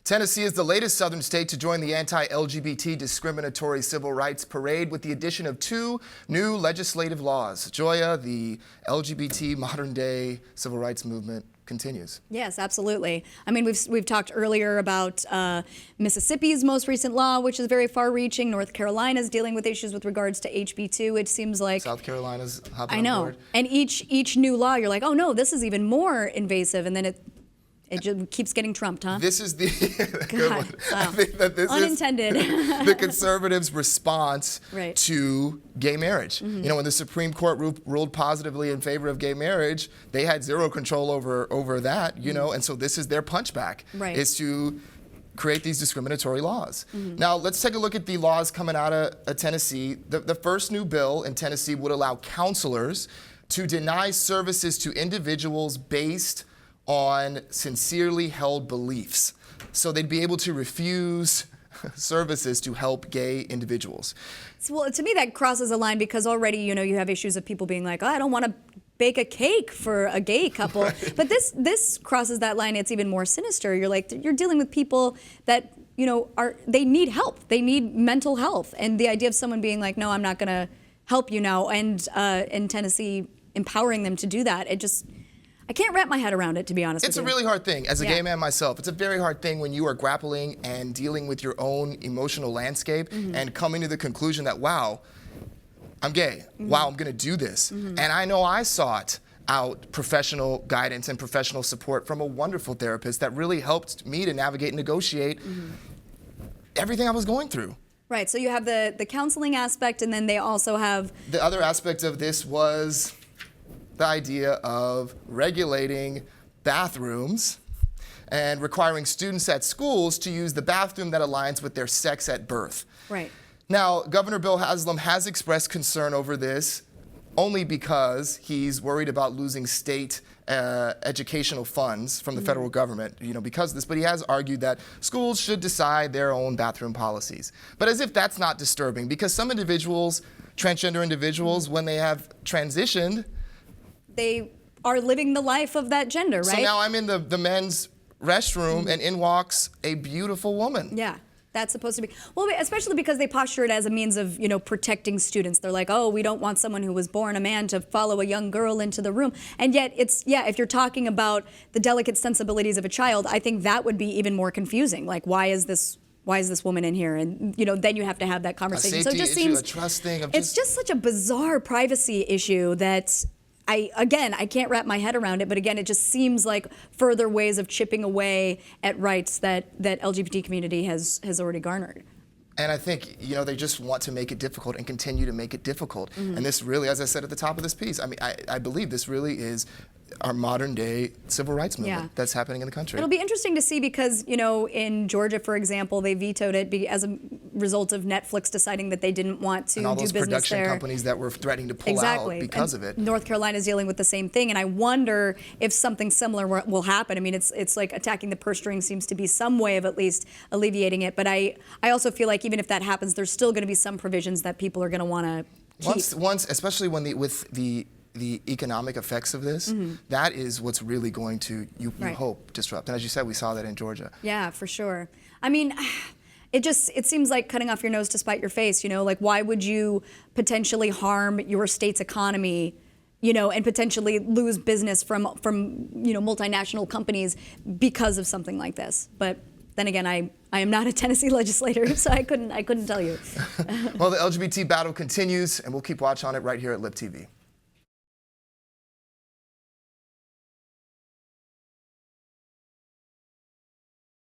Tennessee is the latest southern state to join the anti-LGBT discriminatory civil rights parade with the addition of 2 new legislative laws. Joya, the LGBT modern-day civil rights movement continues. Yes, absolutely. I mean, we've talked earlier about Mississippi's most recent law, which is very far-reaching. North Carolina's dealing with issues with regards to HB2. It seems like South Carolina's hopping on board. I know. And each new law, you're like, oh no, this is even more invasive, and then it just keeps getting trumped, huh? This is the good one. Wow. I think that this Unintended. is the conservatives' response right. to gay marriage. You know, when the Supreme Court ruled positively in favor of gay marriage, they had zero control over that. You know, and so this is their punchback. Right. Is to create these discriminatory laws. Now, let's take a look at the laws coming out of Tennessee. The first new bill in Tennessee would allow counselors to deny services to individuals based on sincerely held beliefs. So they'd be able to refuse services to help gay individuals. Well, to me, that crosses a line because already, you know, you have issues of people being like, oh, I don't want to bake a cake for a gay couple. Right. But this crosses that line. It's even more sinister. You're like, you're dealing with people that, you know, they need help. They need mental health. And the idea of someone being like, no, I'm not going to help you now, and in Tennessee empowering them to do that, I can't wrap my head around it, to be honest with you. It's a really hard thing. As a gay man myself, it's a very hard thing when you are grappling and dealing with your own emotional landscape and coming to the conclusion that, wow, I'm gay. Wow, I'm going to do this. And I know I sought out professional guidance and professional support from a wonderful therapist that really helped me to navigate and negotiate everything I was going through. Right, so you have the counseling aspect, and then they also have... The other aspect of this was the idea of regulating bathrooms and requiring students at schools to use the bathroom that aligns with their sex at birth. Right. Now, Governor Bill Haslam has expressed concern over this only because he's worried about losing state educational funds from the federal government, you know, because of this. But he has argued that schools should decide their own bathroom policies. But as if that's not disturbing, because some individuals, transgender individuals, when they have transitioned, they are living the life of that gender, right? So now I'm in the men's restroom and in walks a beautiful woman. Yeah, that's supposed to be. Well, especially because they posture it as a means of, you know, protecting students. They're like, oh, we don't want someone who was born a man to follow a young girl into the room. And yet it's, if you're talking about the delicate sensibilities of a child, I think that would be even more confusing. Like, why is this woman in here? And, you know, then you have to have that conversation. A safety issue, a trust thing. It's just such a bizarre privacy issue that I can't wrap my head around it, but again, it just seems like further ways of chipping away at rights that LGBT community has already garnered. And I think, you know, they just want to make it difficult and continue to make it difficult. And this really, as I said at the top of this piece, I mean, I believe this really is our modern day civil rights movement that's happening in the country. It'll be interesting to see because, you know, in Georgia, for example, they vetoed it as a result of Netflix deciding that they didn't want to do business there. And all those production companies that were threatening to pull out because of it. North Carolina is dealing with the same thing, and I wonder if something similar will happen. I mean, it's like attacking the purse string seems to be some way of at least alleviating it, but I also feel like even if that happens, there's still going to be some provisions that people are going to want to keep. Once, especially when with the economic effects of this, that is what's really going to, you hope, disrupt. And as you said, we saw that in Georgia. Yeah, for sure. I mean, it seems like cutting off your nose to spite your face, you know? Like, why would you potentially harm your state's economy, you know, and potentially lose business from you know, multinational companies because of something like this? But then again, I am not a Tennessee legislator, so I couldn't tell you. Well, the LGBT battle continues, and we'll keep watch on it right here at Lip TV.